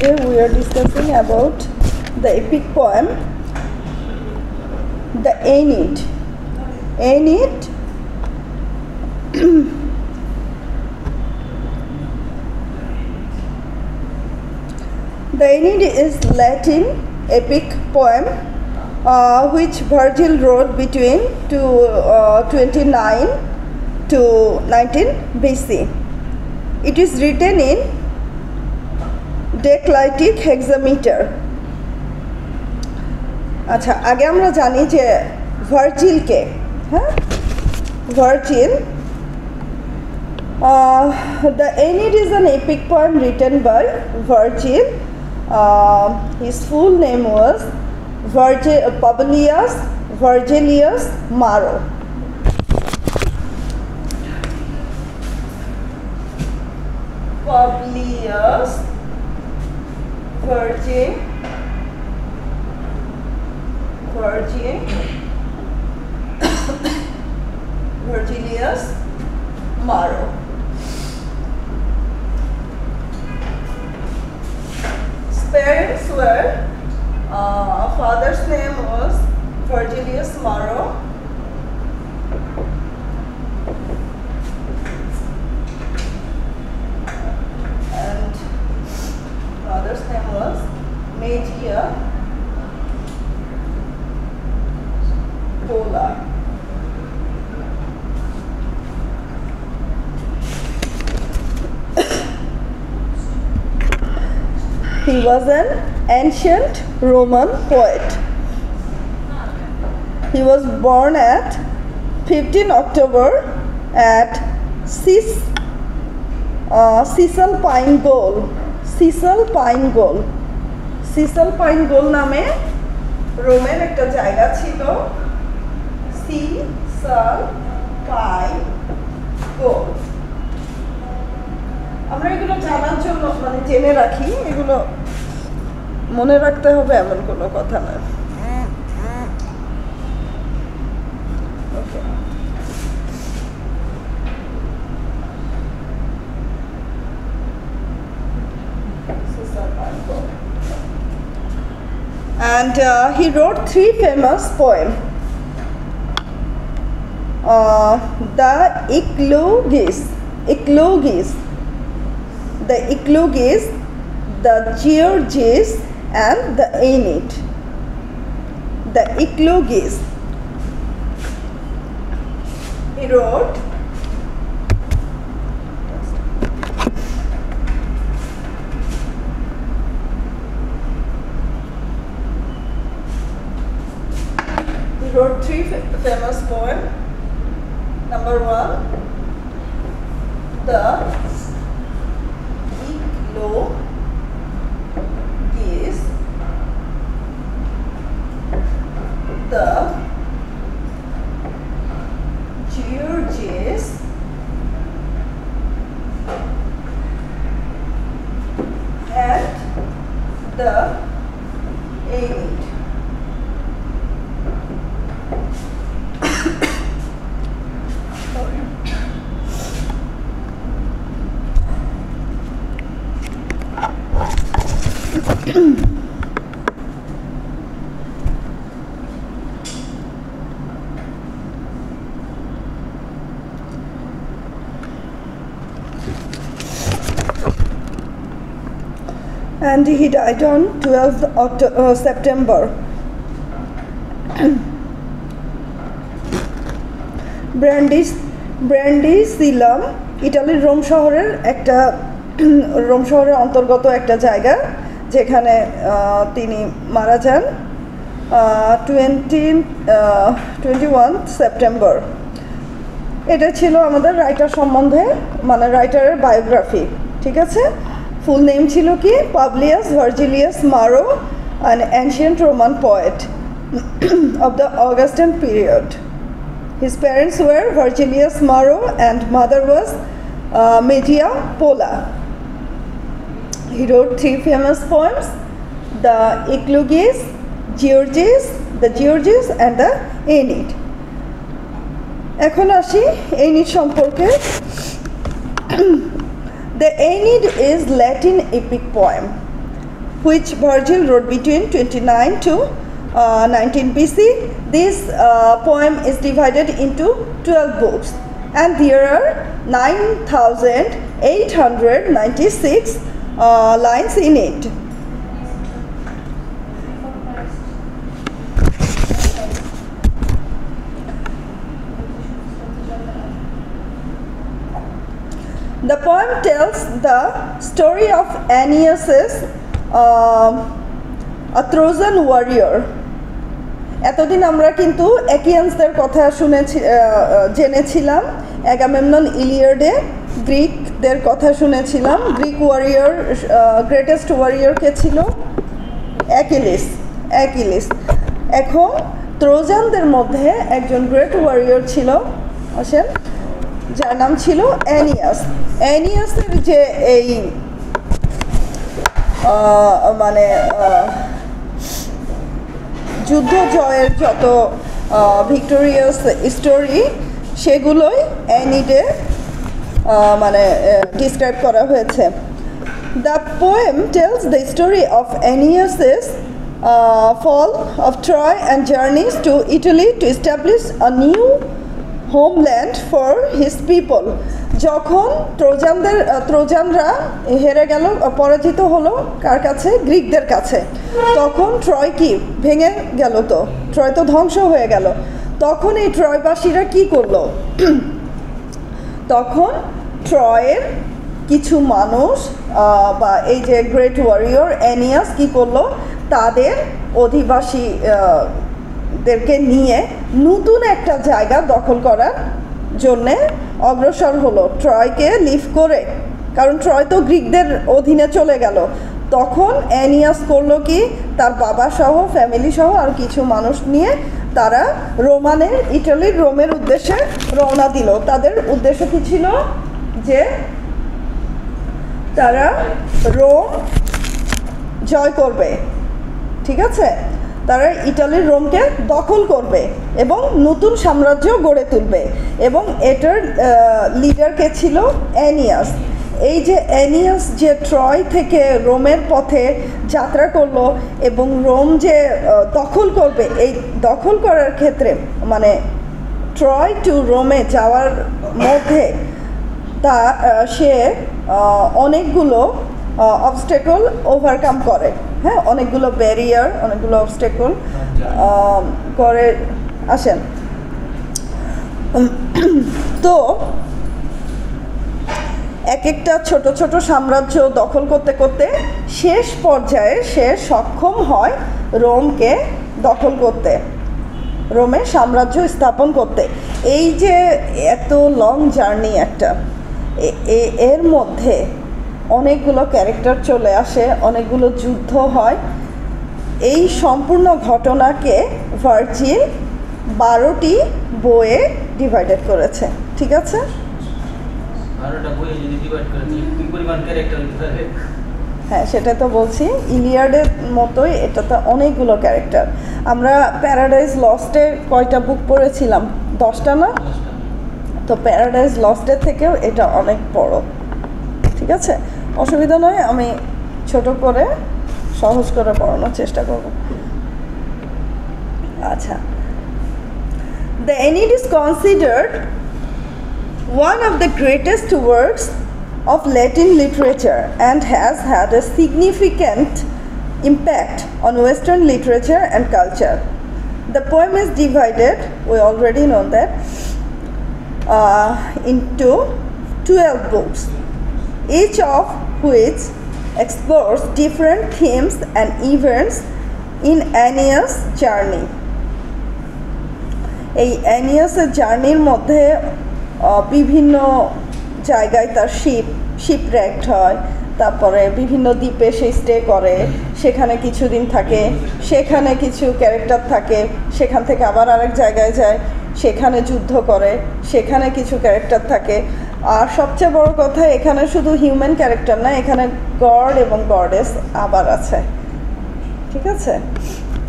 Today we are discussing about the epic poem, the Aeneid. Aeneid The Aeneid is Latin epic poem which Virgil wrote between 29 to 19 BC. It is written in declitic hexameter. আচ্ছা, আগে আমরা জানি যে ভার্জিলকে, Virgil. The Aeneid is an epic poem written by Virgil. His full name was Publius Vergilius Maro. Publius Vergilius Maro. His parents were, father's name was Vergilius Maro, and mother's name was Medea Pola. He was an ancient Roman poet. He was born at 15 October at Cisalpine নামে রোমের একটা জায়গা ছিল, Cisalpine. আমরা এগুলো জানার জন্য জেনে রাখি, এগুলো মনে রাখতে হবে এমন কোনো কথা নয়। And he wrote 3 famous poems. The Eclogues, the Georges, and the Aeneid. The Eclogues, he wrote wrote 3 famous poems. Number 1, the Eclogues, the Georges, and the Aeneid. And he died on 12th September. ব্র্যান্ডিসিলাম ইটালির Rome শহরের অন্তর্গত একটা জায়গা, যেখানে তিনি মারা যান 21 September. এটা ছিল আমাদের রাইটার সম্বন্ধে, রাইটারের বায়োগ্রাফি। ঠিক আছে, ফুল নেম ছিল কি? Publius Vergilius Maro, an ancient Roman poet of the Augustan period. His parents were Vergilius Maro and mother was Medea Pola. He wrote 3 famous poems: the Eclogues, the Georges, and the Aeneid. এখন আসি Aeneid সম্পর্কে। The Aeneid is Latin epic poem which Virgil wrote between 29 to 19 BC. This poem is divided into 12 books, and there are 9,896 lines in it. The poem tells the story of Aeneas's a Trojan warrior. এতদিন আমরা কিন্তু একিয়ান্সদের কথা জেনেছিলাম, Agamemnon ইলিয়াডে গ্রিকদের কথা শুনেছিলাম। Greek warrior, greatest warrior কে ছিল? Achilles. এখন ট্রোজানদের মধ্যে একজন গ্রেট ওয়ারিয়র ছিল, আসেন, যার নাম ছিল অ্যানিয়াসের যে এই মানে যুদ্ধ জয়ের যত ভিক্টোরিয়াস স্টোরি সেগুলোই অ্যানিডে মানে ডিসক্রাইব করা হয়েছে। The poem tells the story of Aeneas's fall of Troy and journeys to Italy to establish a new homeland for his people. যখন ট্রোজানরা হেরে গেল, পরাজিত হলো কার কাছে? গ্রিকদের কাছে। তখন ট্রয় কি ভেঙে গেল, তো ট্রয় তো ধ্বংস হয়ে গেল। তখন এই ট্রয়বাসীরা কি করলো? তখন ট্রয়ের কিছু মানুষ বা এই যে গ্রেট ওয়ারিয়র অ্যানিয়াস কি করলো? তাদের অধিবাসীদেরকে নিয়ে নতুন একটা জায়গা দখল করার জন্যে অগ্রসর হলো, ট্রয়কে লিভ করে, কারণ ট্রয় তো গ্রিকদের অধীনে চলে গেল। তখন অ্যানিয়াস করলো কি, তার বাবা সহ, ফ্যামিলি সহ আর কিছু মানুষ নিয়ে তারা ইটালির রোমের উদ্দেশ্যে রওনা দিল। তাদের উদ্দেশ্য কি ছিল? যে তারা রোম জয় করবে, ঠিক আছে, তারা ইটালির রোমকে দখল করবে এবং নতুন সাম্রাজ্য গড়ে তুলবে। এবং এটার লিডার কে ছিল? অ্যানিয়াস। এই যে অ্যানিয়াস যে ট্রয় থেকে রোমের পথে যাত্রা করলো এবং রোম যে দখল করবে, এই দখল করার ক্ষেত্রে মানে ট্রয় টু রোমে যাওয়ার মধ্যে সে অনেকগুলো অবস্টেকল ওভারকাম করে, হ্যাঁ, অনেকগুলো ব্যারিয়ার, অনেকগুলো অবস্টেকল করে। আসেন, তো এক একটা ছোট ছোট সাম্রাজ্য দখল করতে করতে শেষ পর্যায়ে সে সক্ষম হয় রোমকে দখল করতে, রোমে সাম্রাজ্য স্থাপন করতে। এই যে এত লং জার্নি একটা, এর মধ্যে অনেকগুলো ক্যারেক্টার চলে আসে, অনেকগুলো যুদ্ধ হয়। এই সম্পূর্ণ ঘটনাকে ভার্জিল 12টি বইয়ে ডিভাইডেড করেছে, ঠিক আছে? হ্যাঁ, সেটা তো বলছি, ইলিয়াডের মতোই এটাতে অনেকগুলো ক্যারেক্টার। আমরা প্যারাডাইজ লস্টে কয়টা বুক পড়েছিলাম? 10টা না? তো প্যারাডাইজ লস্টের থেকেও এটা অনেক বড়, ঠিক আছে? অসুবিধা নয়, আমি ছোট করে সহজ করে পড়ানোর চেষ্টা করব। আচ্ছা, The Aeneid is considered one of the greatest works of Latin literature and has had a significant impact on Western literature and culture. The poem is divided, we already know that, into 12 books, each of which explores different themes and events in Aeneas' journey. এই অ্যানিয়াসের জার্নির মধ্যে বিভিন্ন জায়গায় তার শিপরেক্ট হয়, তারপরে বিভিন্ন দ্বীপে সে স্টে করে, সেখানে কিছুদিন থাকে, সেখানে কিছু ক্যারেক্টার থাকে, সেখান থেকে আবার আরেক জায়গায় যায়, সেখানে যুদ্ধ করে, সেখানে কিছু ক্যারেক্টার থাকে। আর সবচেয়ে বড় কথা, এখানে শুধু হিউম্যান ক্যারেক্টার না, এখানে গড এবং গডেস আবার আছে, ঠিক আছে?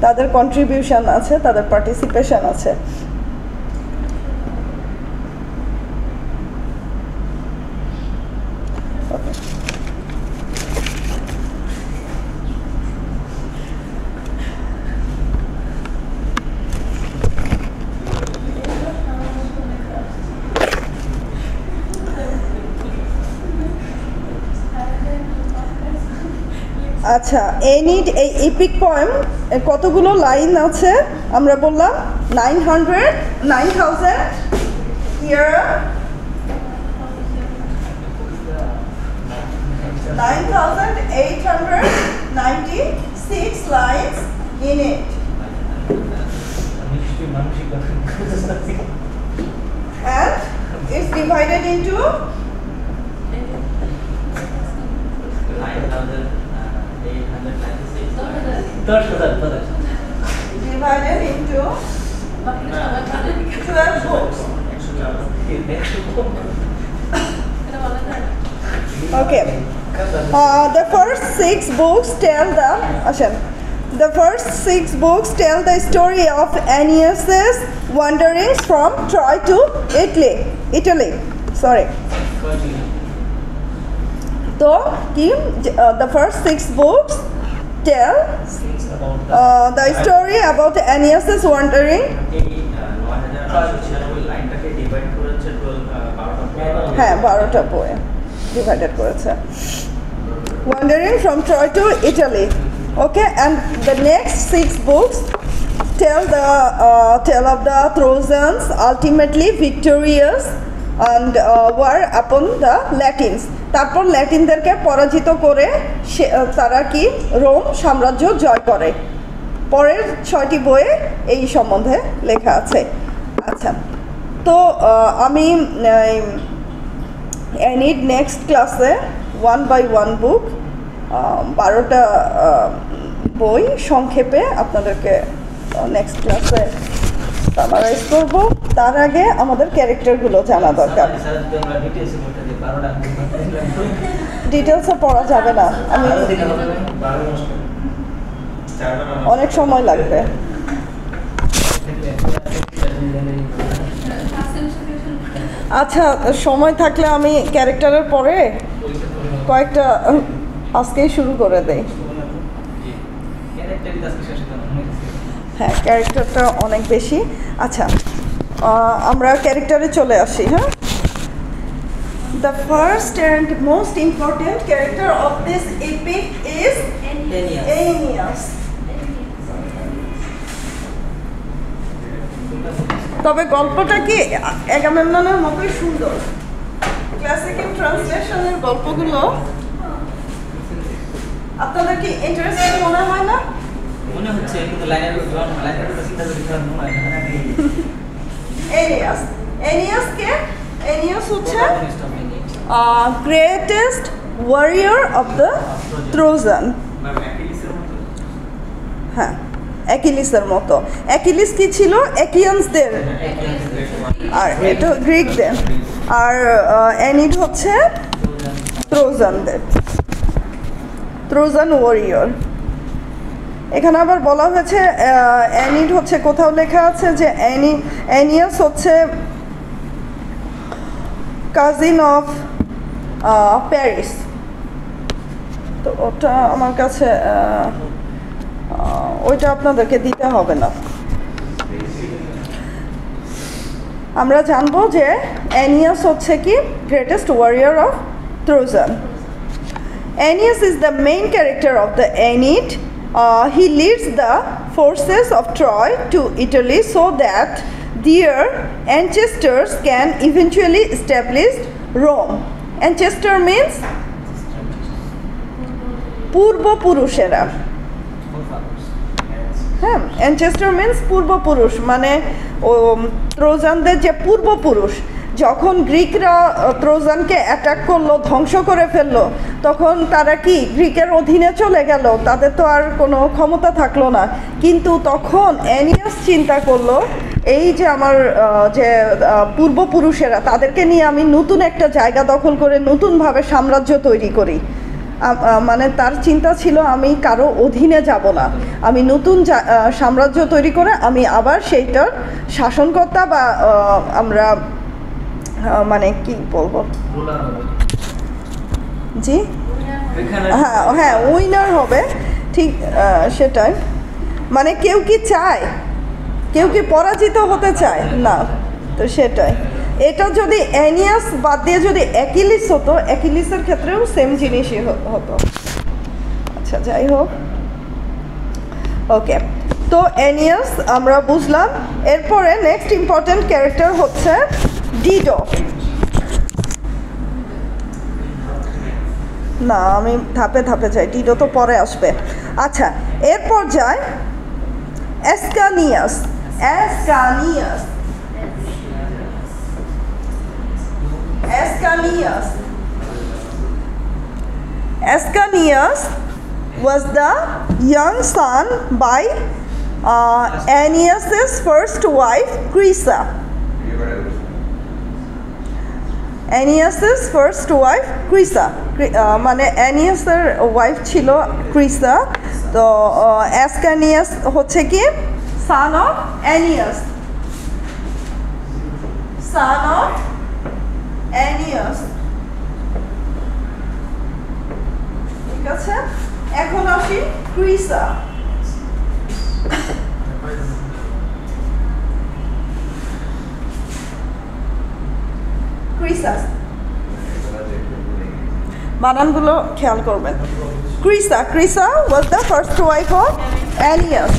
তাদের কন্ট্রিবিউশন আছে, তাদের পার্টিসিপেশন আছে। আচ্ছা, এনিড এই ইপিক পোয়েম কতগুলো লাইন আছে আমরা বললাম? 9000 ইয়ার 9896 lines in it. And it's divided into 9,896. divided into 12 books. Okay. The first 6 books tell the story of Aeneas's wanderings from Troy to Italy. Sorry. So, the first 6 books tell the story about Aeneas's wandering. হ্যাঁ 12টা বই divided করেছে. Wandering from Troy to Italy. Okay, and the next 6 books tell of the Trojans ultimately victorious and were upon the Latins. তারপর ল্যাটিনদেরকে পরাজিত করে তারা কি Rome সাম্রাজ্য জয় করে। পরের 6টি বইয়ে এই সম্বন্ধে লেখা আছে। আচ্ছা, তো আমি এনিড নেক্সট ক্লাসে 1 by 1 বুক 12টা বই সংক্ষেপে আপনাদেরকে নেক্সট ক্লাসে সামারাইজ করব। তার আগে আমাদের ক্যারেক্টারগুলো জানা দরকার। ডিটেলসে পড়া যাবে না, আমি অনেক সময় লাগবে। আচ্ছা, সময় থাকলে আমি ক্যারেক্টারের পরে কয়েকটা আজকেই শুরু করে দেই। হ্যাঁ, ক্যারেক্টারটা অনেক বেশি। আচ্ছা, আমরা ক্যারেক্টারে চলে আসি। হ্যাঁ, the first and most important character of this epic is Aeneas. তবে গল্পটা কি অ্যাগামেমননের মতোই সুন্দর। ক্লাসিক্যাল ট্রান্সলেশনের গল্পগুলো আপনাদের কি ইন্টারেস্টিং মনে হয় না? মনে হচ্ছে, কিন্তু লাইনের চিন্তা করে মনে হয় না। Aeneas হচ্ছে greatest warrior of the Trojan. হ্যাঁ, অ্যাকিলিসের মতো। অ্যাকিলিস কি ছিল? একিয়ানসদের, আর এটা গ্রিকদের। আর অ্যানিড হচ্ছে ট্রোজানদের, ট্রোজান ওয়ারিয়র। এখানে আবার বলা হয়েছে অ্যানিড হচ্ছে, কোথাও লেখা আছে যে অ্যানিয়াস হচ্ছে কাজিন অফ প্যারিস। তো ওটা আমার কাছে ওইটা আপনাদেরকে দিতে হবে না। আমরা জানবো যে অ্যানিয়াস হচ্ছে কি greatest warrior of Trojan. Aeneas is the main character of the Aeneid. He leads the forces of Troy to Italy so that their ancestors can eventually establish Rome. Ancestor means পূর্বপুরুষেরা। হ্যাঁ, অ্যানচেস্টার means পূর্বপুরুষ, মানে ট্রোজানদের যে পূর্বপুরুষ। যখন গ্রিকরা ট্রোজানকে attack করলো, ধ্বংস করে ফেললো, তখন তারা কি গ্রিকের অধীনে চলে গেল, তাদের তো আর কোনো ক্ষমতা থাকলো না। কিন্তু তখন অ্যানিয়াস চিন্তা করলো, এই যে আমার যে পূর্বপুরুষেরা, তাদেরকে নিয়ে আমি নতুন একটা জায়গা দখল করে নতুনভাবে সাম্রাজ্য তৈরি করি। মানে তার চিন্তা ছিল, আমি কারো অধীনে যাব না, আমি নতুন সাম্রাজ্য তৈরি করে আমি আবার সেইটার শাসনকর্তা বা আমরা মানে কি বলবো, জি হ্যাঁ উইনার হবে, ঠিক সেটাই। মানে কেউ কি চায়, কেউ কি পরাজিত হতে চায় না, তো সেটাই। এটা যদি অ্যানিয়াস বাদ দিয়ে যদি অ্যাকিলিস হতো, অ্যাকিলিসের ক্ষেত্রেও সেম জিনিসই হতো। আচ্ছা, আচ্ছা যাই হোক, ওকে। তো অ্যানিয়াস আমরা বুঝলাম। এরপরে নেক্সট ইম্পর্টেন্ট ক্যারেক্টার হচ্ছে ডিডো। না, আমি ধাপে ধাপে যাই, ডিডো তো পরে আসবে। আচ্ছা, এরপর যাই অ্যাসকানিয়াস। অ্যাসকানিয়াস অ্যাসকানিয়াস Ascanius was the young son by Aeneas's first wife, Crisa. Aeneas's first wife, Crisa. মানে অ্যানিয়াসের ওয়াইফ ছিল ক্রিসা। তো অ্যাসকানিয়াস হচ্ছে কি son of Aeneas. Son of Aeneas. ঠিক আছে, এখন আসি ক্রিসা। ক্রিসা বানানগুলো খেয়াল করবেন। ক্রিসা, ক্রিসা was the first wife of Aeneas.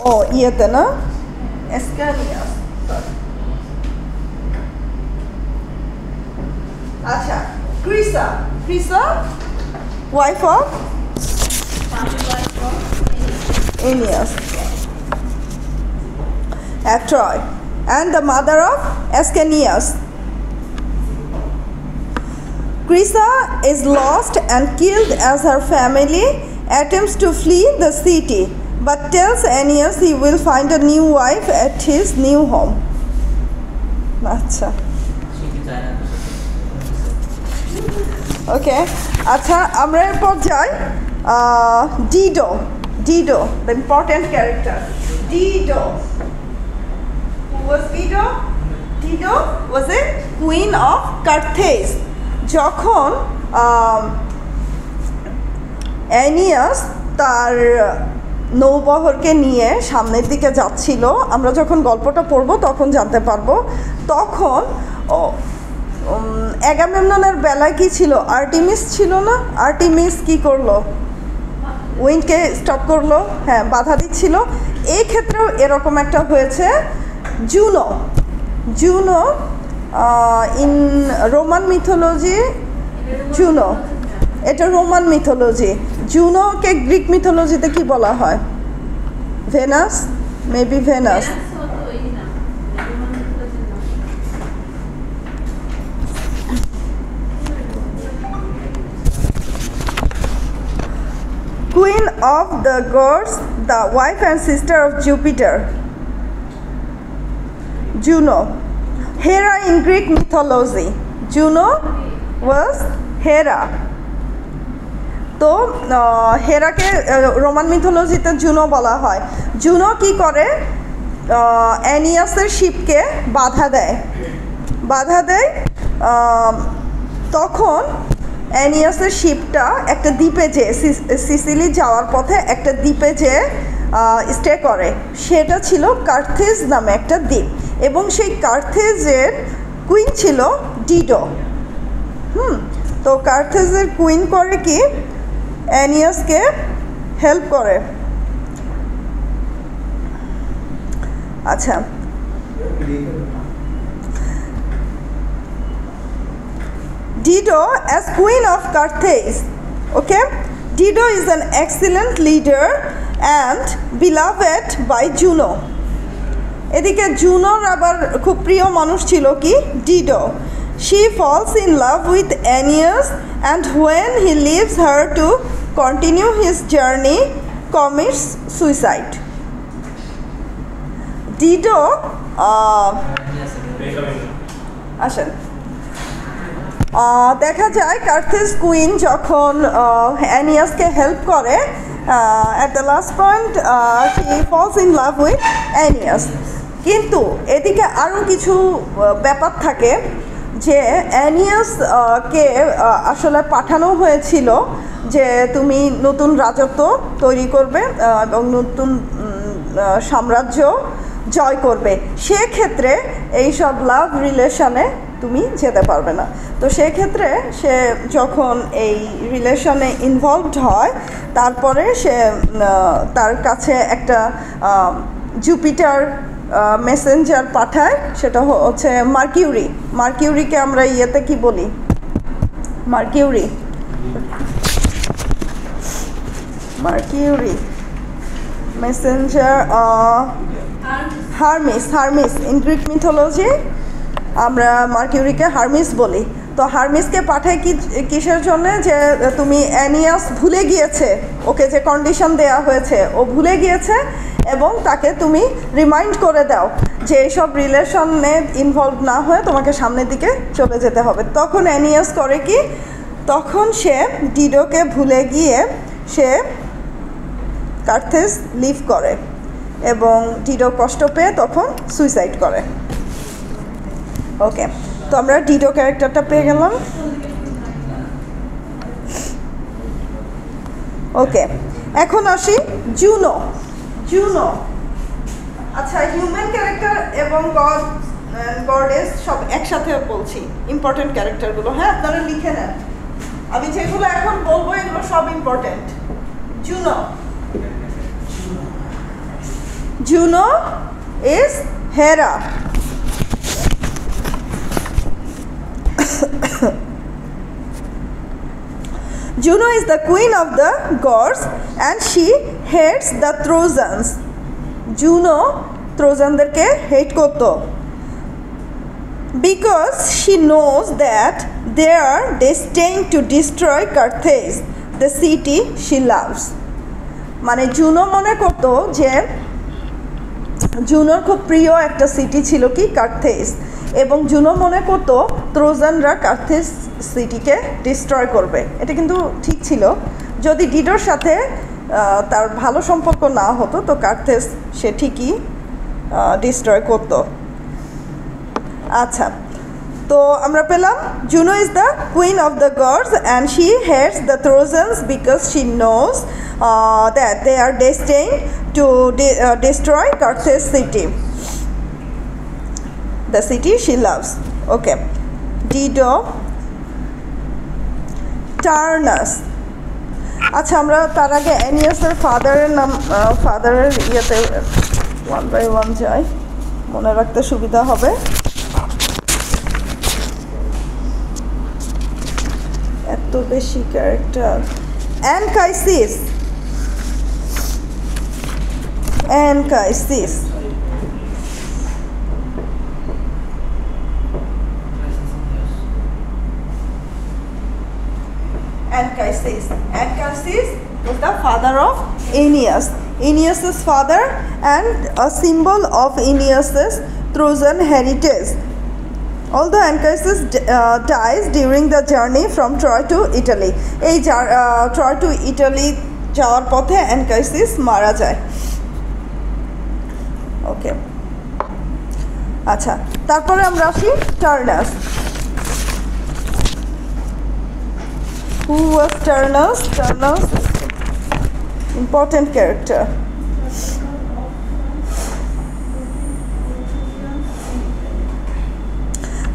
ও ইয়েতে না, অ্যাসকানিয়াস। আচ্ছা, ক্রিসা, ক্রিসা wife of Aeneas at Troy and the mother of Ascanius. Crisa is lost and killed as her family attempts to flee the city, but tells Aeneas he will find a new wife at his new home. আচ্ছা, ওকে। আচ্ছা, আমরা এরপর যাই ডিডো। ডিডো, the important character. Dido. Who was Dido? Dido was a queen of Carthage. যখন অ্যানিয়াস তার নৌবহরকে নিয়ে সামনের দিকে যাচ্ছিল, আমরা যখন গল্পটা পড়বো তখন জানতে পারবো, তখন অ্যাগামেমননের বেলায় কি ছিল, আর্টিমিস ছিল না? আর্টিমিস কি করলো? উইন্ডকে স্টপ করলো, হ্যাঁ, বাধা দিচ্ছিল। এই ক্ষেত্রেও এরকম একটা হয়েছে Juno. Juno in Roman mythology, Juno, এটা রোমান মিথোলজি। জুনোকে গ্রিক মিথোলজিতে কি বলা হয়? Venus, maybe Venus. Queen of the gods, the wife and sister of Jupiter. Juno. Hera in Greek mythology. Juno was Hera. তো হেরাকে রোমান মিথোলজিতে জুনো বলা হয়। Juno কি করে? অ্যানিয়াসের শিপকে বাধা দেয়। বাধা দেয়, তখন অ্যানিয়াসের শিপটা একটা দ্বীপে যেয়ে, সিসিলি যাওয়ার পথে একটা দ্বীপে যেয়ে স্টে করে। সেটা ছিল কার্থেজ নামে একটা দ্বীপ, এবং সেই কার্থেজের কুইন ছিল ডিডো। তো কার্থেজের কুইন করে কি, অ্যানিয়াসকে হেল্প করে। আচ্ছা, Dido as queen of Carthage. Okay, Dido is an excellent leader and beloved by Juno. এদিকে জুনোর আবার খুব প্রিয় মানুষ ছিল কি, ডিডো। She falls in love with Aeneas, and when he leaves her to continue his journey, commits suicide. Dido, আসেন, দেখা যায় কার্থেজ কুইন যখন অ্যানিয়াসকে হেল্প করে, at the last point she falls in love with Aeneas. কিন্তু এদিকে আরও কিছু ব্যাপার থাকে, যে অ্যানিয়াসকে আসলে পাঠানো হয়েছিল যে তুমি নতুন রাজত্ব তৈরি করবে এবং নতুন সাম্রাজ্য জয় করবে, সেক্ষেত্রে এইসব লাভ রিলেশনে তুমি যেতে পারবে না। তো সেক্ষেত্রে সে যখন এই রিলেশনে ইনভলভড হয়, তারপরে সে তার কাছে একটা জুপিটার মেসেঞ্জার পাঠায়, সেটা হচ্ছে মার্কিউরি। মার্কিউরিকে আমরা ইয়েতে কি বলি? Mercury Messenger Hermes in Greek mythology আমরা মার্কিউরিকে হার্মিস বলি। তো হার্মিসকে পাঠায় কিসের জন্য? যে তুমি অ্যানিয়াস ভুলে গিয়েছে, ওকে যে কন্ডিশন দেয়া হয়েছে ও ভুলে গিয়েছে, এবং তাকে তুমি রিমাইন্ড করে দাও যে এইসব রিলেশনে ইনভলভ না হয়ে তোমাকে সামনের দিকে চলে যেতে হবে। তখন অ্যানিয়াস করে কি? তখন সে ডিডোকে ভুলে গিয়ে সে কার্থেজ লিভ করে এবং ডিডো কষ্ট পেয়ে তখন সুইসাইড করে। ওকে, তো আমরা ডিডো ক্যারেক্টারটা পেয়ে গেলাম। ওকে, এখন আসি জুনো। আচ্ছা, হিউম্যান ক্যারেক্টার এবং গডেস সব একসাথে বলছি, ইম্পর্টেন্ট ক্যারেক্টারগুলো। হ্যাঁ, আপনারা লিখে নেন, আমি যেগুলো এখন বলবো এগুলো সব important. Juno is Hera. Juno is the queen of the gods and she hates the Trojans. Juno ট্রোজানদেরকে হেট করত because she knows that they are destined to destroy Carthage, the city she loves. মানে Juno মনে করত যে জুনোর খুব প্রিয় একটা city ছিল কি? কার্থেজ। এবং জুনো মনে করতো ট্রোজানরা কার্থেজ সিটিকে ডিস্ট্রয় করবে। এটা কিন্তু ঠিক ছিল, যদি ডিডোর সাথে তার ভালো সম্পর্ক না হতো তো কার্থেজ সে ঠিকই ডিস্ট্রয় করতো। আচ্ছা, তো আমরা পেলাম Juno is the queen of the gods and she hates the Trojans because she knows that they are destined to destroy Carthage city, the city she loves. Okay, Dido, Turnus. আচ্ছা, আমরা তার আগে অ্যানিয়াসের ফাদারের নাম, ফাদারের ইয়েতে 1 by 1 যাই, মনে রাখতে সুবিধা হবে। এত বেশি character. অ্যানকাইসিস। Anchises was the father of Aeneas. Aeneas's father and a symbol of Aeneas's Trojan heritage. Although Anchises dies during the journey from Troy to Italy. এই Troy to Italy যাওয়ার পথে Anchises মারা যায়। ওকে, আচ্ছা, তারপরে আমরা আসি টার্নাস। Who was Turnus? Turnus, important character.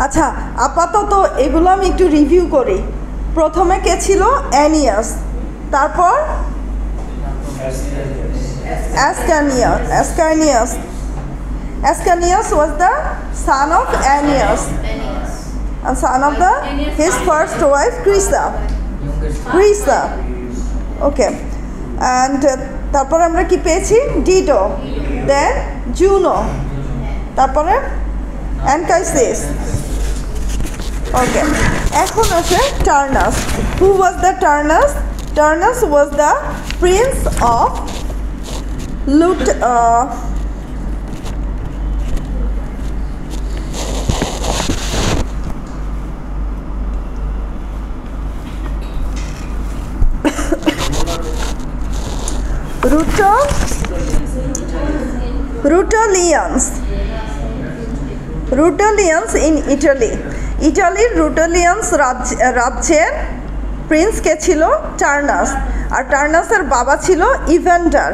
আচ্ছা, আপাতত এগুলো আমি একটু রিভিউ করি। প্রথমে কে ছিল? অ্যানিয়াস। তারপর Ascanius was the son of Aeneas and son of his first wife Crisa. Okay, and তারপর আমরা কি পেয়েছি? ডিডো, দেন জুনো, তারপরে অ্যানকাইসিস। ওকে, এখন আসে Turnus. Who was the Turnus? Turnus was the prince of Rutulians in Italy. ইটালির রুটালিয়ান্স রাজ্যের Prince কে ছিল? টার্নাস। আর টার্নাসের বাবা ছিল Evander.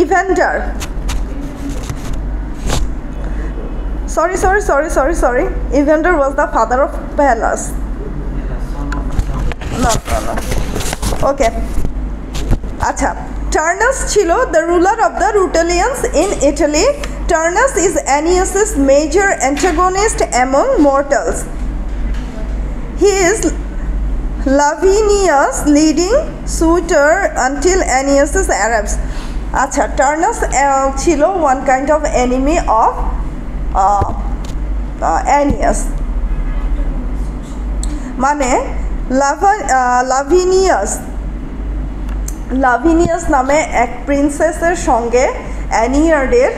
Evander. Sorry. Evander was the father of Pallas. No. Okay. আচ্ছা, Turnus ছিল the ruler of the Rutulians in Italy. Turnus is Aeneas's major antagonist among mortals. He is Lavinius' leading suitor until Aeneas arrives. আচ্ছা, Turnus ছিল one kind of enemy of Aeneas. মানে লাভিনিয়াস নামে এক প্রিন্সেসের সঙ্গে অ্যানিয়ার্ডের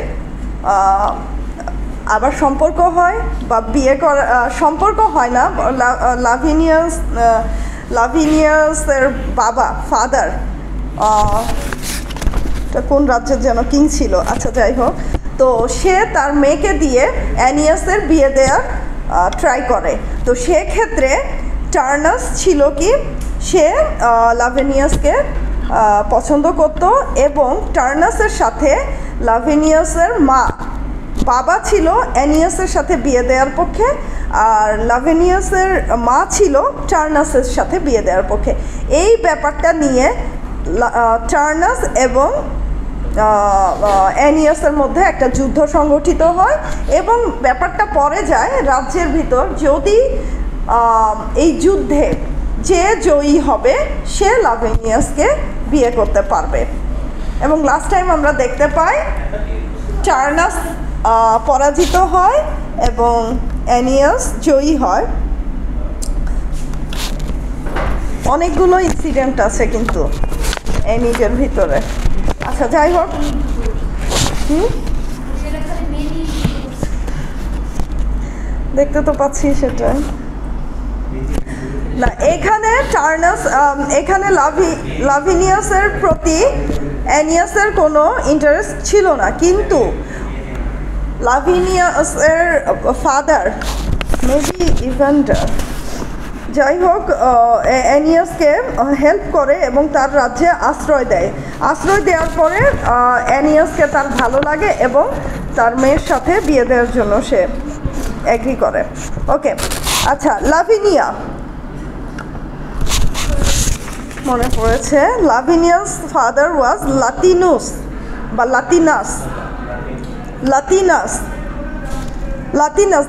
আবার সম্পর্ক হয় বা বিয়ে করা সম্পর্ক হয় না। লাভিনিয়াসের বাবা ফাদার কোন রাজ্যের যেন কিং ছিল, আচ্ছা যাই হোক, তো সে তার মেয়েকে দিয়ে অ্যানিয়াসের বিয়ে দেওয়ার ট্রাই করে। তো সেক্ষেত্রে টার্নাস ছিল কি, সে লাভিনিয়াসকে পছন্দ করত এবং টার্নাসের সাথে লাভিনিয়াসের বাবা ছিল অ্যানিয়াসের সাথে বিয়ে দেওয়ার পক্ষে, আর লাভিনিয়াসের মা ছিল টার্নাসের সাথে বিয়ে দেওয়ার পক্ষে। এই ব্যাপারটা নিয়ে টার্নাস এবং অ্যানিয়াসের মধ্যে একটা যুদ্ধ সংগঠিত হয় এবং ব্যাপারটা পরে যায় রাজ্যের ভিতর। যদি এই যুদ্ধে যে জয়ী হবে সে লাভিনিয়াসকে বিয়ে করতে পারবে। এবং লাস্ট টাইম আমরা দেখতে পাই টার্নাস পরাজিত হয় এবং অ্যানিয়াস জয়ী হয়। অনেকগুলো ইনসিডেন্ট আছে কিন্তু এনিডের ভিতরে। আচ্ছা যাই হোক, দেখতে তো পাচ্ছি সেটা না। এখানে টার্নাস এখানে লাভিনিয়াসের প্রতি অ্যানিয়াসের কোনো ইন্টারেস্ট ছিল না, কিন্তু লাভিনিয়াসের ফাদার মেবি ইভেন্ডার যাই হোক অ্যানিয়াসকে হেল্প করে এবং তার রাজ্যে আশ্রয় দেয়। আশ্রয় দেওয়ার পরে অ্যানিয়াসকে তার ভালো লাগে এবং তার মেয়ের সাথে বিয়ে দেওয়ার জন্য সে এগ্রি করে। ওকে, আচ্ছা, লাভিনিয়া মনে পড়েছে। লাভিনিয়াস ফাদার ওয়াজ লাতিনুস বা Latinus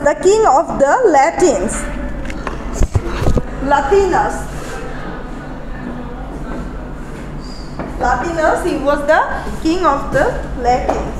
the king of the Latins. Latinus, he was the king of the Latins.